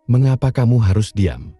Mengapa kamu harus diam?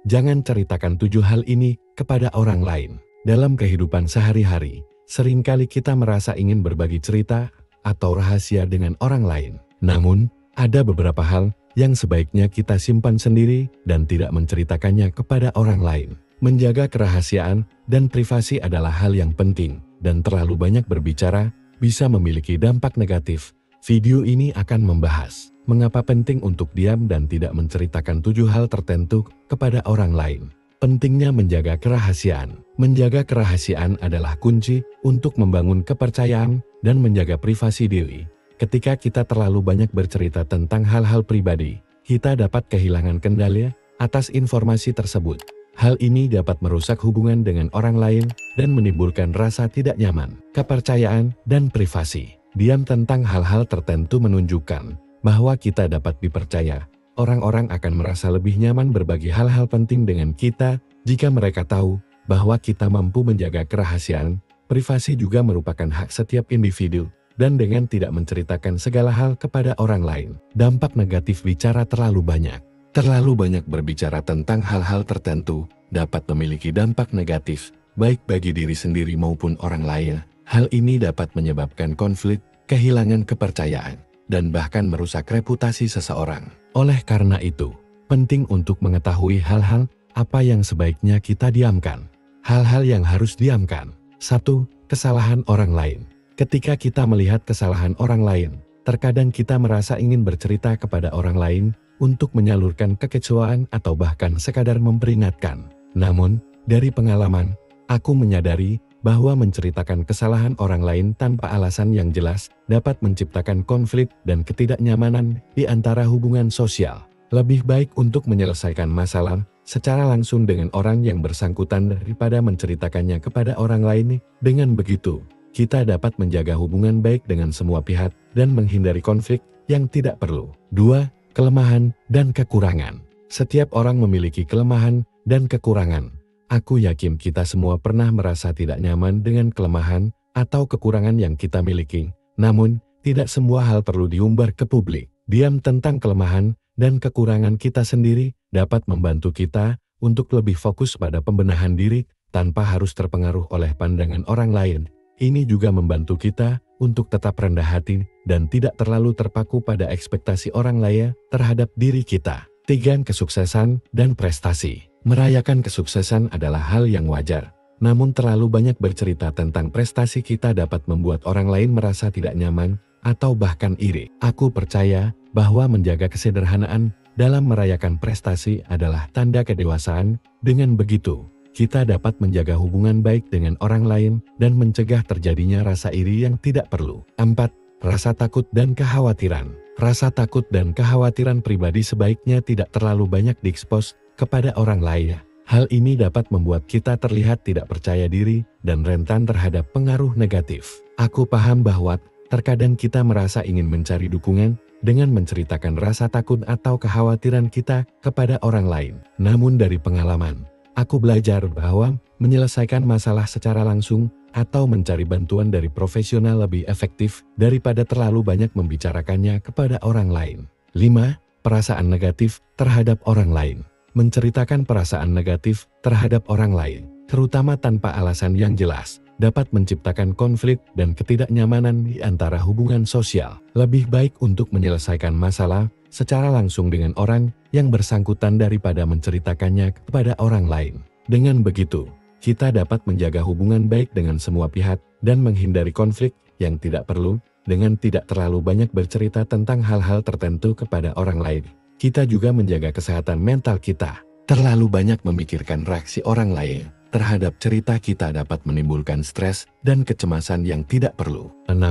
Jangan ceritakan 7 hal ini kepada orang lain. Dalam kehidupan sehari-hari, seringkali kita merasa ingin berbagi cerita atau rahasia dengan orang lain. Namun, ada beberapa hal yang sebaiknya kita simpan sendiri dan tidak menceritakannya kepada orang lain. Menjaga kerahasiaan dan privasi adalah hal yang penting, dan terlalu banyak berbicara bisa memiliki dampak negatif. Video ini akan membahas mengapa penting untuk diam dan tidak menceritakan 7 hal tertentu kepada orang lain. Pentingnya menjaga kerahasiaan. Menjaga kerahasiaan adalah kunci untuk membangun kepercayaan dan menjaga privasi diri. Ketika kita terlalu banyak bercerita tentang hal-hal pribadi, kita dapat kehilangan kendali atas informasi tersebut. Hal ini dapat merusak hubungan dengan orang lain dan menimbulkan rasa tidak nyaman. Kepercayaan dan privasi. Diam tentang hal-hal tertentu menunjukkan bahwa kita dapat dipercaya. Orang-orang akan merasa lebih nyaman berbagi hal-hal penting dengan kita jika mereka tahu bahwa kita mampu menjaga kerahasiaan. Privasi juga merupakan hak setiap individu, dan dengan tidak menceritakan segala hal kepada orang lain. Dampak negatif bicara terlalu banyak. Terlalu banyak berbicara tentang hal-hal tertentu dapat memiliki dampak negatif, baik bagi diri sendiri maupun orang lain. Hal ini dapat menyebabkan konflik, kehilangan kepercayaan, dan bahkan merusak reputasi seseorang. Oleh karena itu, penting untuk mengetahui hal-hal apa yang sebaiknya kita diamkan. Hal-hal yang harus diamkan. 1. Kesalahan orang lain. Ketika kita melihat kesalahan orang lain, terkadang kita merasa ingin bercerita kepada orang lain untuk menyalurkan kekecewaan atau bahkan sekadar memperingatkan. Namun, dari pengalaman, aku menyadari bahwa menceritakan kesalahan orang lain tanpa alasan yang jelas dapat menciptakan konflik dan ketidaknyamanan di antara hubungan sosial. Lebih baik untuk menyelesaikan masalah secara langsung dengan orang yang bersangkutan daripada menceritakannya kepada orang lain. Dengan begitu, kita dapat menjaga hubungan baik dengan semua pihak dan menghindari konflik yang tidak perlu. 2. Kelemahan dan kekurangan. Setiap orang memiliki kelemahan dan kekurangan. Aku yakin kita semua pernah merasa tidak nyaman dengan kelemahan atau kekurangan yang kita miliki. Namun, tidak semua hal perlu diumbar ke publik. Diam tentang kelemahan dan kekurangan kita sendiri dapat membantu kita untuk lebih fokus pada pembenahan diri tanpa harus terpengaruh oleh pandangan orang lain. Ini juga membantu kita untuk tetap rendah hati dan tidak terlalu terpaku pada ekspektasi orang lain terhadap diri kita. 3. Kesuksesan dan prestasi. Merayakan kesuksesan adalah hal yang wajar. Namun terlalu banyak bercerita tentang prestasi kita dapat membuat orang lain merasa tidak nyaman atau bahkan iri. Aku percaya bahwa menjaga kesederhanaan dalam merayakan prestasi adalah tanda kedewasaan. Dengan begitu, kita dapat menjaga hubungan baik dengan orang lain dan mencegah terjadinya rasa iri yang tidak perlu. 4. Rasa takut dan kekhawatiran. Rasa takut dan kekhawatiran pribadi sebaiknya tidak terlalu banyak diekspos kepada orang lain. Hal ini dapat membuat kita terlihat tidak percaya diri dan rentan terhadap pengaruh negatif. Aku paham bahwa terkadang kita merasa ingin mencari dukungan dengan menceritakan rasa takut atau kekhawatiran kita kepada orang lain. Namun dari pengalaman, aku belajar bahwa menyelesaikan masalah secara langsung atau mencari bantuan dari profesional lebih efektif daripada terlalu banyak membicarakannya kepada orang lain. 5. Perasaan negatif terhadap orang lain. Menceritakan perasaan negatif terhadap orang lain, terutama tanpa alasan yang jelas, dapat menciptakan konflik dan ketidaknyamanan di antara hubungan sosial. Lebih baik untuk menyelesaikan masalah secara langsung dengan orang yang bersangkutan daripada menceritakannya kepada orang lain. Dengan begitu, kita dapat menjaga hubungan baik dengan semua pihak dan menghindari konflik yang tidak perlu. Dengan tidak terlalu banyak bercerita tentang hal-hal tertentu kepada orang lain, kita juga menjaga kesehatan mental kita. Terlalu banyak memikirkan reaksi orang lain terhadap cerita kita dapat menimbulkan stres dan kecemasan yang tidak perlu. 6.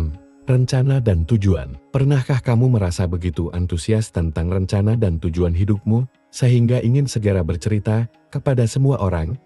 Rencana dan tujuan. Pernahkah kamu merasa begitu antusias tentang rencana dan tujuan hidupmu, sehingga ingin segera bercerita kepada semua orang?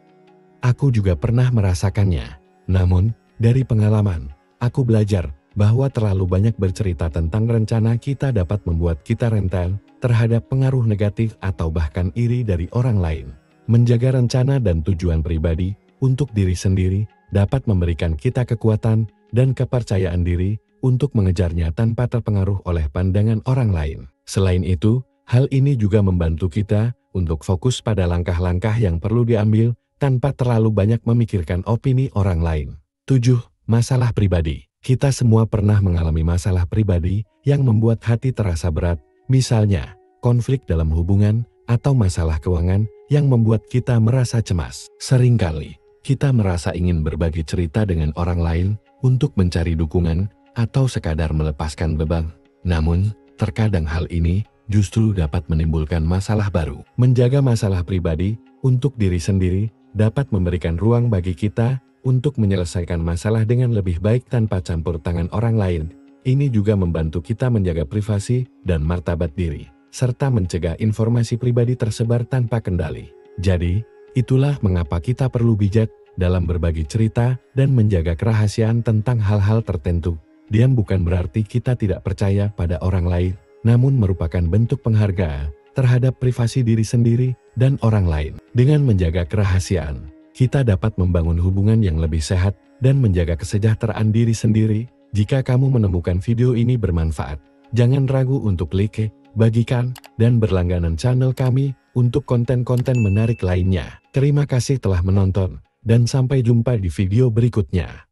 Aku juga pernah merasakannya. Namun, dari pengalaman, aku belajar bahwa terlalu banyak bercerita tentang rencana kita dapat membuat kita rentan terhadap pengaruh negatif atau bahkan iri dari orang lain. Menjaga rencana dan tujuan pribadi untuk diri sendiri dapat memberikan kita kekuatan dan kepercayaan diri untuk mengejarnya tanpa terpengaruh oleh pandangan orang lain. Selain itu, Hal ini juga membantu kita untuk fokus pada langkah-langkah yang perlu diambil tanpa terlalu banyak memikirkan opini orang lain. 7. Masalah pribadi. Kita semua pernah mengalami masalah pribadi yang membuat hati terasa berat, misalnya konflik dalam hubungan atau masalah keuangan yang membuat kita merasa cemas. Seringkali, kita merasa ingin berbagi cerita dengan orang lain untuk mencari dukungan atau sekadar melepaskan beban. Namun, terkadang hal ini justru dapat menimbulkan masalah baru. Menjaga masalah pribadi untuk diri sendiri dapat memberikan ruang bagi kita untuk menyelesaikan masalah dengan lebih baik tanpa campur tangan orang lain. Ini juga membantu kita menjaga privasi dan martabat diri, serta mencegah informasi pribadi tersebar tanpa kendali. Jadi, itulah mengapa kita perlu bijak dalam berbagi cerita dan menjaga kerahasiaan tentang hal-hal tertentu. Diam bukan berarti kita tidak percaya pada orang lain, namun merupakan bentuk penghargaan terhadap privasi diri sendiri dan orang lain. Dengan menjaga kerahasiaan, kita dapat membangun hubungan yang lebih sehat dan menjaga kesejahteraan diri sendiri. Jika kamu menemukan video ini bermanfaat, jangan ragu untuk like, bagikan, dan berlangganan channel kami untuk konten-konten menarik lainnya. Terima kasih telah menonton, dan sampai jumpa di video berikutnya.